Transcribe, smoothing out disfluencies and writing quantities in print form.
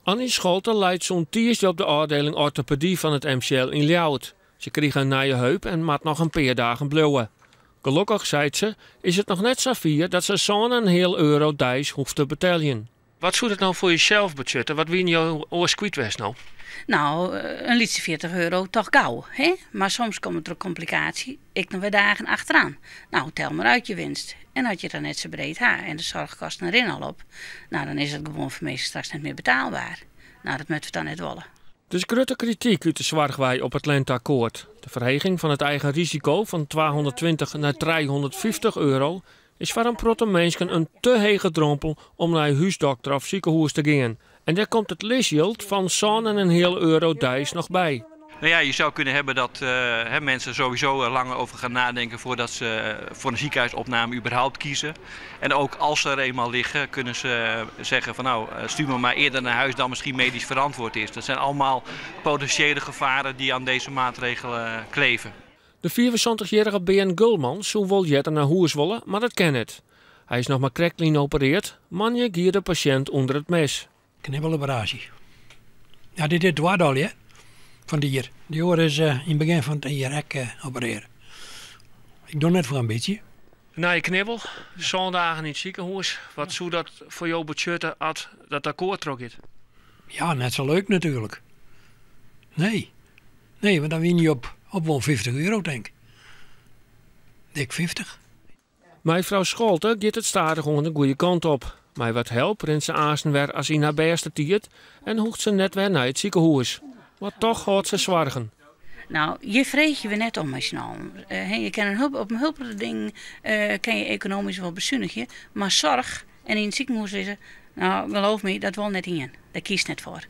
Annie Scholte leidt zo'n tiers op de afdeling orthopedie van het MCL in Ljouwert. Ze kreeg een nieuwe heup en maakt nog een paar dagen blijven. Gelukkig, zei ze, is het nog net zo vier dat ze zo'n heel euro dijs hoeft te betalen. Wat zou het nou voor jezelf budgetten? Wat wie je oorskwiet was nou? Nou, een liedje 40 euro toch gauw, hè? Maar soms komt er een complicatie, ik nog weer dagen achteraan. Nou, tel maar uit je winst. En had je dan net zo breed haar en de zorgkosten erin al op, nou dan is het gewoon voor mensen straks niet meer betaalbaar. Nou, dat moeten we dan net willen. Dus grote kritiek uit de Zwargwij op het lenteakkoord. De verheging van het eigen risico van 220 naar 350 euro is voor een protte mensen een te hege drempel om naar een huisdokter of ziekenhuis te gaan. En daar komt het leesgeld van zo'n en een heel euro dijs nog bij. Nou ja, je zou kunnen hebben dat mensen sowieso langer over gaan nadenken voordat ze voor een ziekenhuisopname überhaupt kiezen. En ook als ze er eenmaal liggen, kunnen ze zeggen van nou, stuur me maar eerder naar huis dan misschien medisch verantwoord is. Dat zijn allemaal potentiële gevaren die aan deze maatregelen kleven. De 74-jarige BN Gulman zou wel jetten naar huis willen, maar dat kan niet. Hij is nog maar krekklien opereerd, maar je giert de patiënt onder het mes. Knibbeloperatie. Ja, dit is het al, hè? Van dier. Die hoor is in het begin van het jaar opereren. Ik doe net voor een beetje. Na je knibbel, zondagen in het ziekenhuis. Wat zou dat voor jou budgetten als dat akkoord trok is? Ja, net zo leuk natuurlijk. Nee, want dan win je op wel 50 euro, denk ik. Dik 50. Mevrouw Scholte gaat het stadig onder de goede kant op. Maar wat helpt rent ze aansten weer als hij naar beste tiert en hoeft ze net weer naar het ziekenhuis. Maar toch gaat ze zwargen. Nou, je vreet je weer net om als je nou. Je kan op een hulpding kan je economisch wel bezuinigen, maar zorg en in het ziekenhuis is nou geloof me, dat wil net in. Daar kiest net voor.